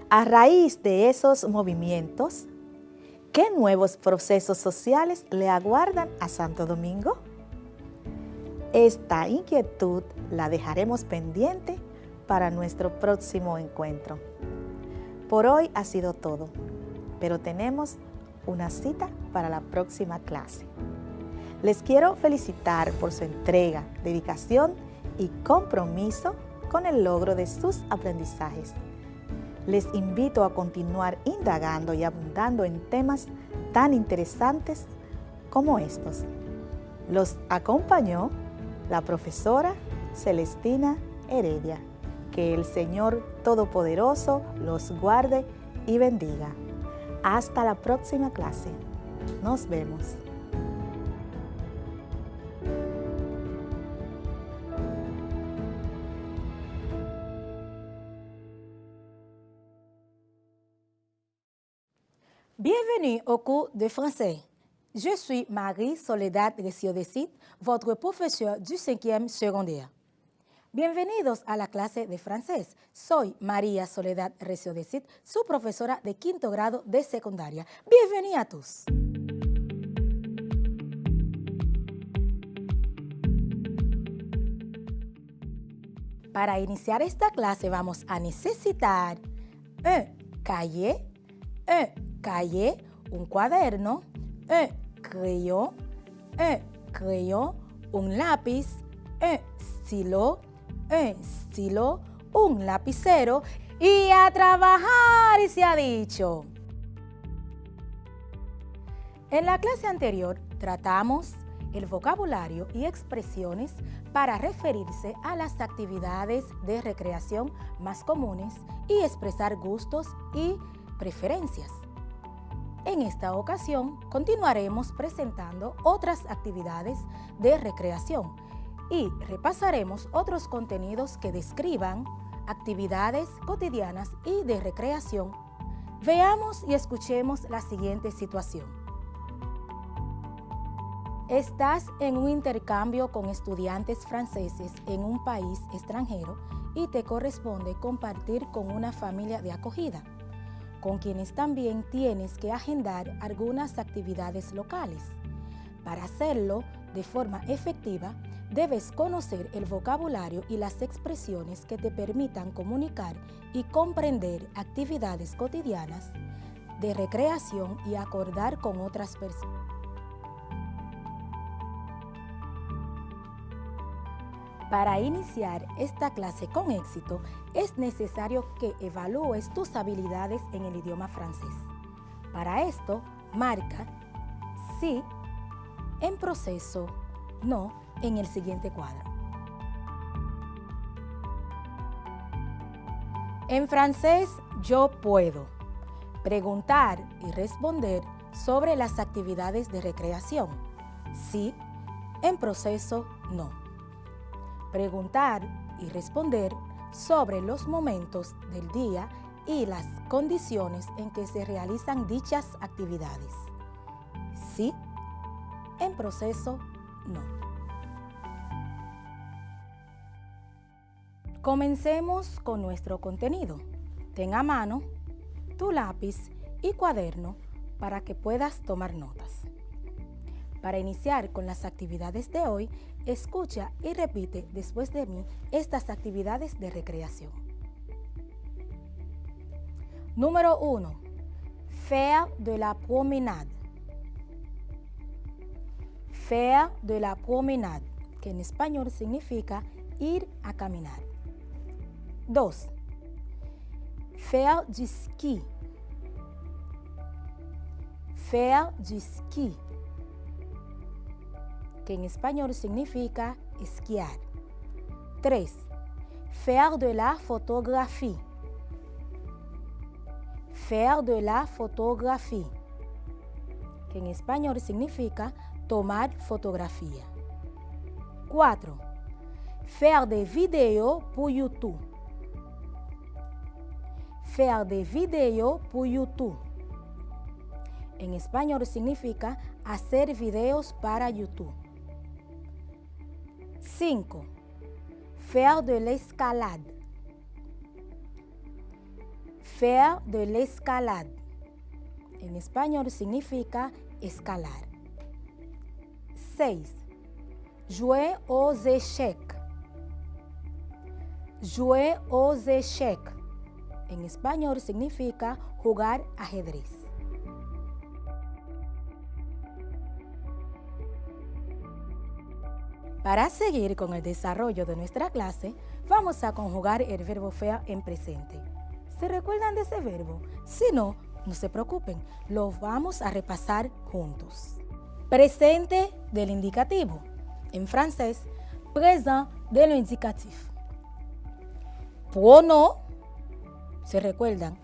A raíz de esos movimientos, ¿qué nuevos procesos sociales le aguardan a Santo Domingo? Esta inquietud la dejaremos pendiente para nuestro próximo encuentro. Por hoy ha sido todo, pero tenemos una cita para la próxima clase. Les quiero felicitar por su entrega, dedicación y compromiso con el logro de sus aprendizajes. Les invito a continuar indagando y abundando en temas tan interesantes como estos. Los acompañó la profesora Celestina Heredia. Que el Señor Todopoderoso los guarde y bendiga. Hasta la próxima clase. Nos vemos. Bienvenue au cours de français. Je suis Marie Soledad Recio-Decit, votre professeur du 5e secondaire. Bienvenidos a la clase de francés. Soy María Soledad Recio-Decit, su profesora de 5º grado de secundaria. Bienvenue a tous. Para iniciar esta clase vamos a necesitar un cahier, un cuaderno, un crayon, un lápiz, un stylo, un lapicero y a trabajar, y se ha dicho. En la clase anterior tratamos el vocabulario y expresiones para referirse a las actividades de recreación más comunes y expresar gustos y preferencias. En esta ocasión continuaremos presentando otras actividades de recreación y repasaremos otros contenidos que describan actividades cotidianas y de recreación. Veamos y escuchemos la siguiente situación. Estás en un intercambio con estudiantes franceses en un país extranjero y te corresponde compartir con una familia de acogida, con quienes también tienes que agendar algunas actividades locales. Para hacerlo de forma efectiva, debes conocer el vocabulario y las expresiones que te permitan comunicar y comprender actividades cotidianas de recreación y acordar con otras personas. Para iniciar esta clase con éxito, es necesario que evalúes tus habilidades en el idioma francés. Para esto, marca sí, en proceso, no, en el siguiente cuadro. En francés, yo puedo preguntar y responder sobre las actividades de recreación. Sí, en proceso, no. Preguntar y responder sobre los momentos del día y las condiciones en que se realizan dichas actividades. Sí, en proceso, no. Comencemos con nuestro contenido. Ten a mano tu lápiz y cuaderno para que puedas tomar notas. Para iniciar con las actividades de hoy, escucha y repite después de mí estas actividades de recreación. Número 1. Faire de la promenade. Faire de la promenade, que en español significa ir a caminar. 2. Faire du ski. Faire du ski, que en español significa esquiar. 3. Faire de la photographie. Faire de la photographie, que en español significa tomar fotografía. 4. Faire des vidéos pour YouTube. Faire des vidéos pour YouTube, en español significa hacer videos para YouTube. 5. Faire de l'escalade. Faire de l'escalade, en español significa escalar. 6. Jouer aux échecs. Jouer aux échecs, en español significa jugar ajedrez. Para seguir con el desarrollo de nuestra clase, vamos a conjugar el verbo faire en presente. ¿Se recuerdan de ese verbo? Si no, no se preocupen, lo vamos a repasar juntos. Presente del indicativo. En francés, présent de l'indicatif. Pronom, ¿se recuerdan?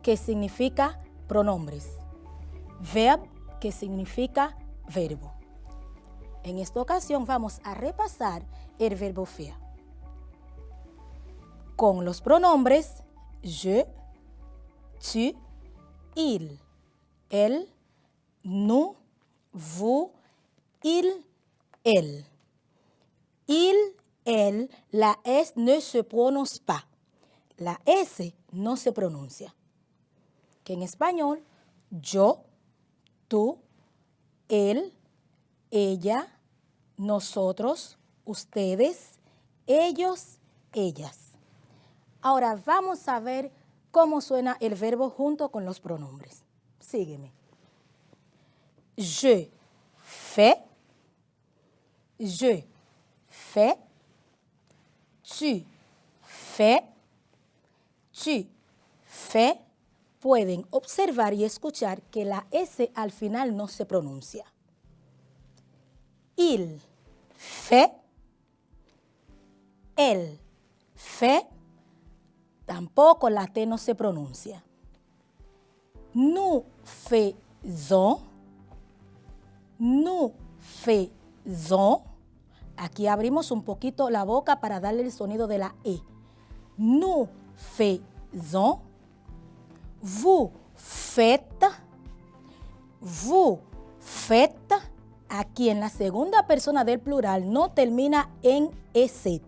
Que significa pronombres. Verb, que significa verbo. En esta ocasión vamos a repasar el verbo faire. Con los pronombres je, tu, il, elle, nous, vous, il, elle. Il, elle, la S ne se prononce pas. La S no se pronuncia. Que en español, yo, tú, él, ella, nosotros, ustedes, ellos, ellas. Ahora vamos a ver cómo suena el verbo junto con los pronombres. Sígueme. Je fais. Je fais. Tu fais. Tu fais. Pueden observar y escuchar que la S al final no se pronuncia. Il fait. Elle fait. Tampoco la T no se pronuncia. Nous faisons. Nous faisons. Aquí abrimos un poquito la boca para darle el sonido de la E. Nous faisons. Vous faites. Vous faites. Aquí en la segunda persona del plural no termina en EZ,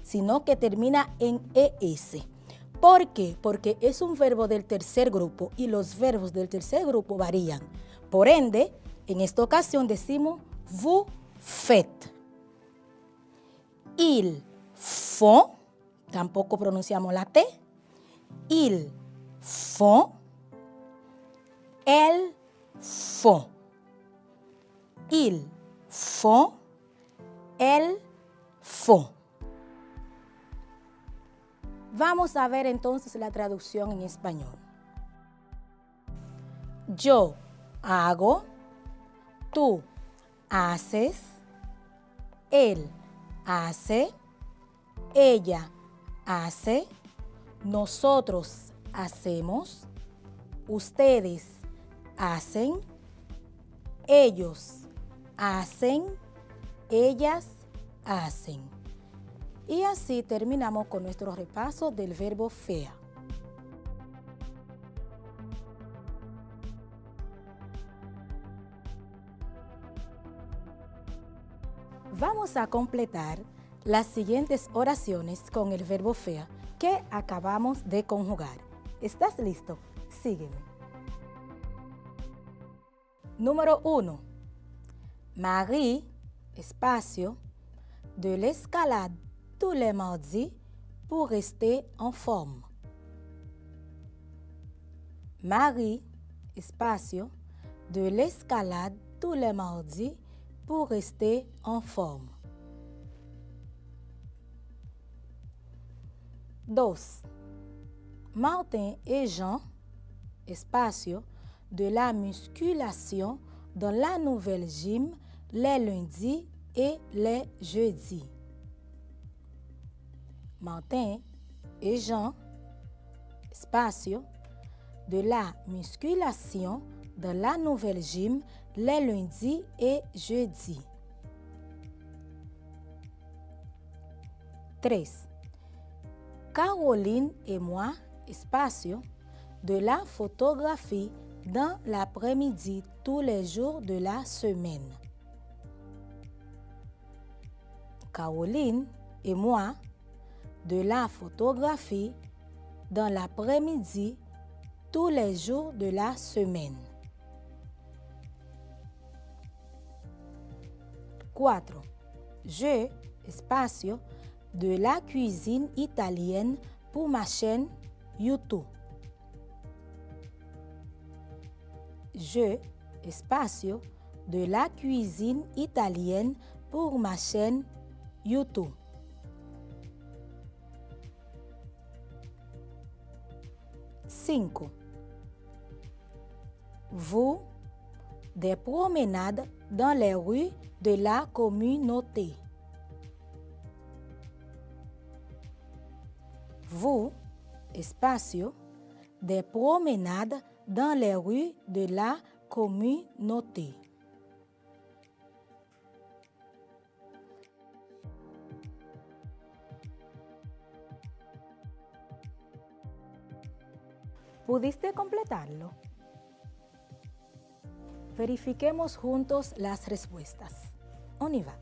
sino que termina en ES. ¿Por qué? Porque es un verbo del tercer grupo y los verbos del tercer grupo varían. Por ende, en esta ocasión decimos vous faites. Ils font, tampoco pronunciamos la T. Ils font. Elles font. Ils font. Elles font. Vamos a ver entonces la traducción en español. Yo hago, tú haces, él hace, ella hace, nosotros hacemos, ustedes hacen, ellos hacen, ellas hacen. Y así terminamos con nuestro repaso del verbo faire. Vamos a completar las siguientes oraciones con el verbo faire que acabamos de conjugar. ¿Estás listo? Sígueme. Número 1. Marie, espacio, de l'escalade tous les mardis pour rester en forme. Marie, espacio, de l'escalade tous les mardis pour rester en forme. 2. Martin et Jean, espacio, de la musculation dans la nouvelle gym les lundis et les jeudis. Martin et Jean, espacio, de la musculation dans la nouvelle gym les lundis et jeudis. 3. Caroline et moi, espacio, de la photographie dans l'après-midi tous les jours de la semaine. Caroline et moi, de la photographie dans l'après-midi tous les jours de la semaine. 4. Je, espacio, de la cuisine italienne pour ma chaîne YouTube. Je, espacio, de la cuisine italienne pour ma chaîne YouTube. 5. Vous, des promenades dans les rues de la communauté. vous, espacio, des promenades dans les rues de la communauté. ¿Pudiste completarlo? Verifiquemos juntos las respuestas. On y va.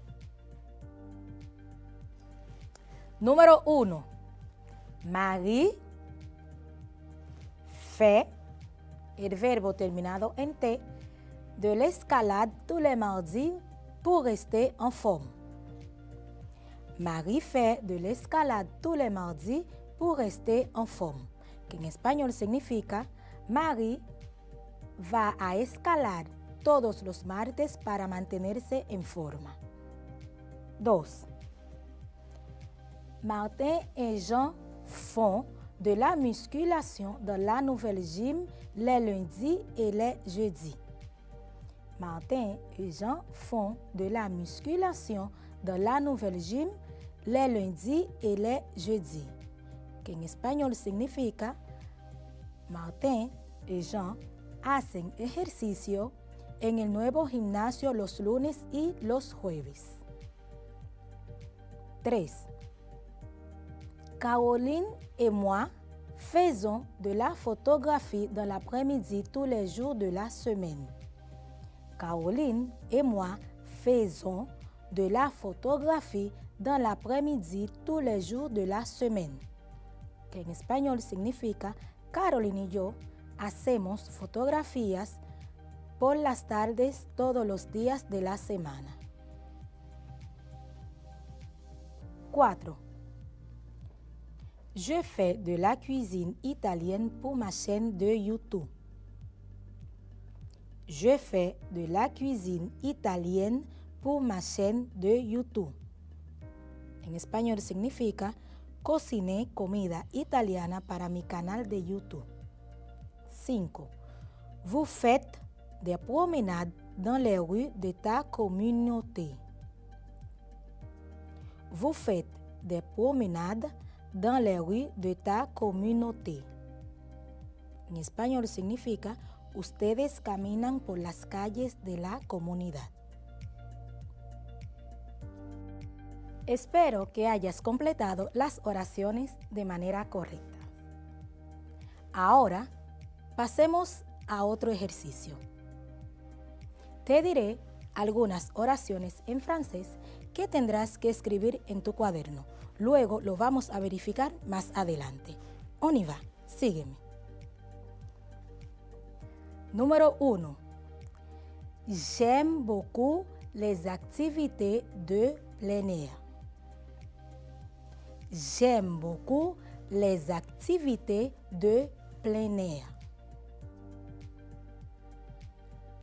Número 1. Marie fait, el verbo terminado en T, de l'escalade tous les mardis pour rester en forme. Marie fait de l'escalade tous les mardis pour rester en forme, que en español significa Marie va a escalar todos los martes para mantenerse en forma. 2. Martin et Jean font de la musculation dans la nouvelle gym les lundis et les jeudis. Martin et Jean font de la musculation dans la nouvelle gym les lundis et les jeudis, que en español significa Martin y Jean hacen ejercicio en el nuevo gimnasio los lunes y los jueves. 3. Caroline et moi faisons de la photographie dans l'après-midi tous les jours de la semaine. Caroline et moi faisons de la photographie dans l'après-midi tous les jours de la semaine, que en español significa Caroline y yo hacemos fotografías por las tardes todos los días de la semana. 4. Je fais de la cuisine italienne pour ma chaîne de YouTube. Je fais de la cuisine italienne pour ma chaîne de YouTube. En español significa cociné comida italiana para mi canal de YouTube. 5. Vous faites des promenades dans les rues de ta communauté. Vous faites des promenades dans les rues de ta communauté. En español significa ustedes caminan por las calles de la comunidad. Espero que hayas completado las oraciones de manera correcta. Ahora, pasemos a otro ejercicio. Te diré algunas oraciones en francés que tendrás que escribir en tu cuaderno. Luego lo vamos a verificar más adelante. On y va, sígueme. Número 1. J'aime beaucoup les activités de plein air. J'aime beaucoup les activités de plein air.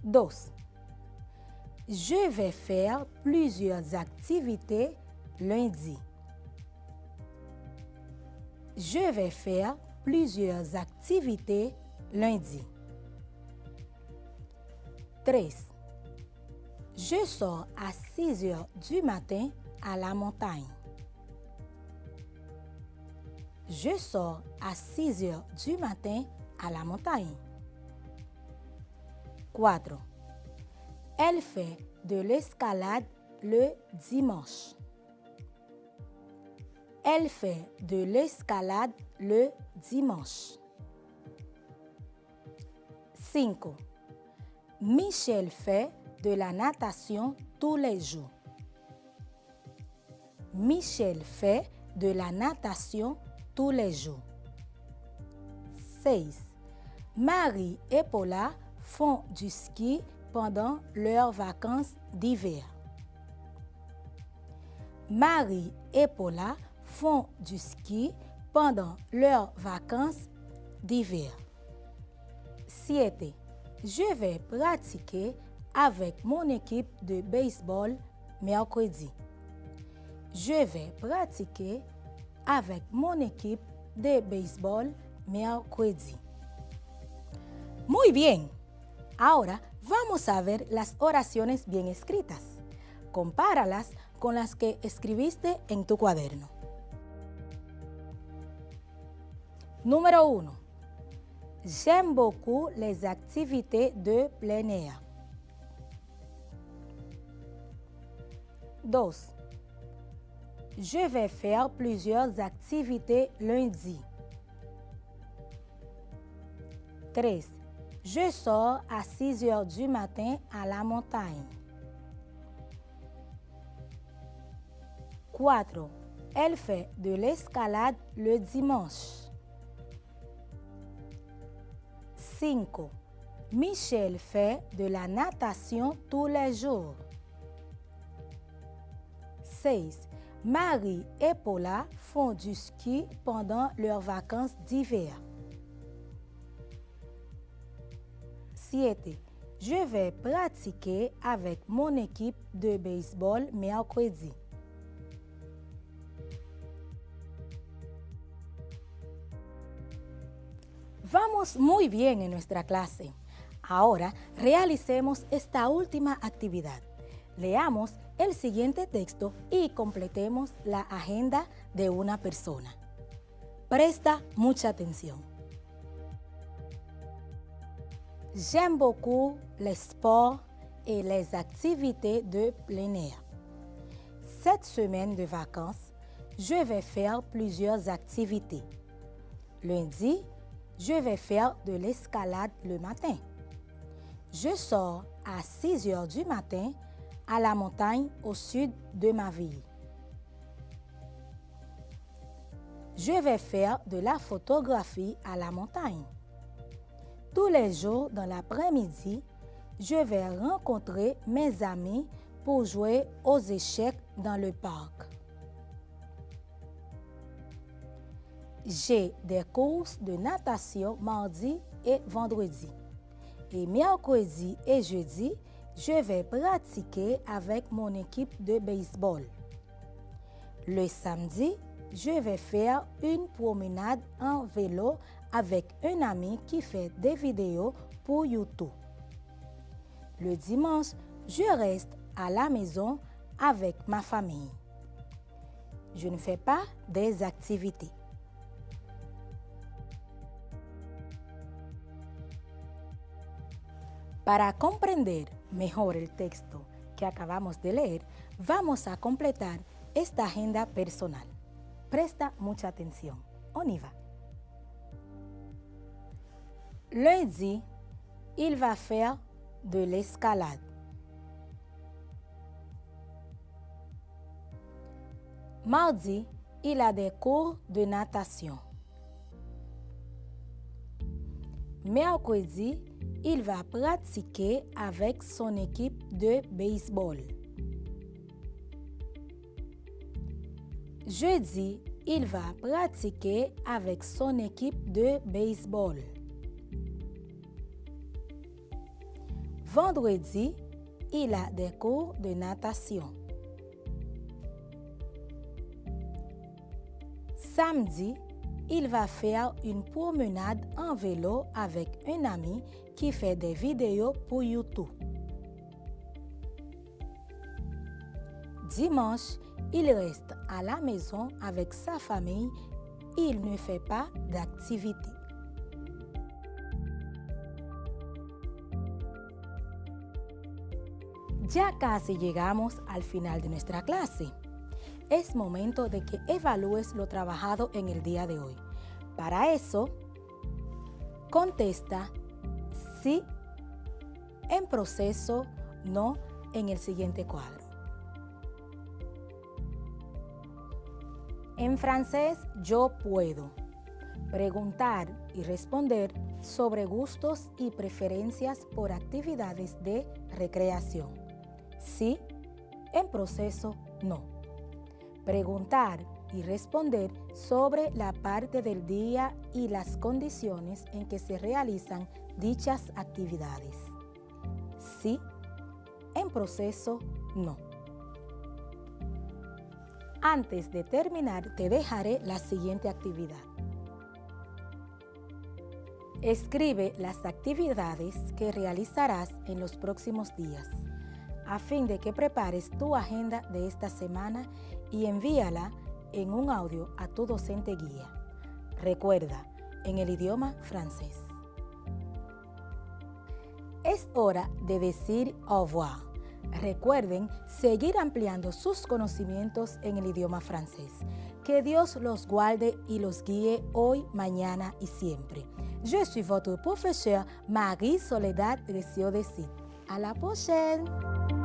2. Je vais faire plusieurs activités lundi. Je vais faire plusieurs activités lundi. 3. Je sors à 6 heures du matin à la montagne. Je sors à 6 heures du matin à la montagne. 4. Elle fait de l'escalade le dimanche. Elle fait de l'escalade le dimanche. 5. Michel fait de la natation tous les jours. Michel fait de la natation tous les jours. 6. Marie et Paula font du ski pendant leurs vacances d'hiver. Marie et Paula font du ski pendant leurs vacances d'hiver. 7. Je vais pratiquer avec mon équipe de baseball mercredi. Je vais pratiquer avec mon équipe de béisbol mercredi. Muy bien. Ahora vamos a ver las oraciones bien escritas. Compáralas con las que escribiste en tu cuaderno. Numéro 1. J'aime beaucoup les activités de plein air. 2. Je vais faire plusieurs activités lundi. 3. Je sors à 6 heures du matin à la montagne. 4. Elle fait de l'escalade le dimanche. 5. Michel fait de la natation tous les jours. 6. Marie et Paula font du ski pendant leurs vacances d'hiver. 7. Je vais pratiquer avec mon équipe de baseball mercredi. Vamos muy bien en nuestra clase. Ahora realicemos esta última actividad. Leamos el siguiente texto y completemos la agenda de una persona. Presta mucha atención. J'aime beaucoup les sports et les activités de plein air. Cette semaine de vacances, je vais faire plusieurs activités. Lundi, je vais faire de l'escalade le matin. Je sors à 6 heures du matin à la montagne au sud de ma ville. Je vais faire de la photographie à la montagne. Tous les jours dans l'après-midi, je vais rencontrer mes amis pour jouer aux échecs dans le parc. J'ai des courses de natation mardi et vendredi. Et mercredi et jeudi, je vais pratiquer avec mon équipe de baseball. Le samedi, je vais faire une promenade en vélo avec un ami qui fait des vidéos pour YouTube. Le dimanche, je reste à la maison avec ma famille. Je ne fais pas des activités. Para comprender mejor el texto que acabamos de leer, vamos a completar esta agenda personal. Presta mucha atención. On y va. Lundi, il va faire de l'escalade. Mardi, il a des cours de natation. Mercredi, il va pratiquer avec son équipe de baseball. Jeudi, il va pratiquer avec son équipe de baseball. Vendredi, il a des cours de natation. Samedi, il va faire une promenade en vélo avec un ami qui fait des vidéos pour YouTube. Dimanche, il reste à la maison avec sa famille. Il ne fait pas d'activité. Ya casi llegamos al final de nuestra clase. Es momento de que evalúes lo trabajado en el día de hoy. Para eso, contesta sí, en proceso, no, en el siguiente cuadro. En francés, yo puedo preguntar y responder sobre gustos y preferencias por actividades de recreación. Sí, en proceso, no. Preguntar y responder sobre la parte del día y las condiciones en que se realizan dichas actividades. Sí, en proceso, no. Antes de terminar, te dejaré la siguiente actividad. Escribe las actividades que realizarás en los próximos días, a fin de que prepares tu agenda de esta semana y envíala en un audio a tu docente guía. Recuerda, en el idioma francés. Es hora de decir au revoir. Recuerden seguir ampliando sus conocimientos en el idioma francés. Que Dios los guarde y los guíe hoy, mañana y siempre. Je suis votre professeur Marie Soledad Recio de Cid. À la prochaine!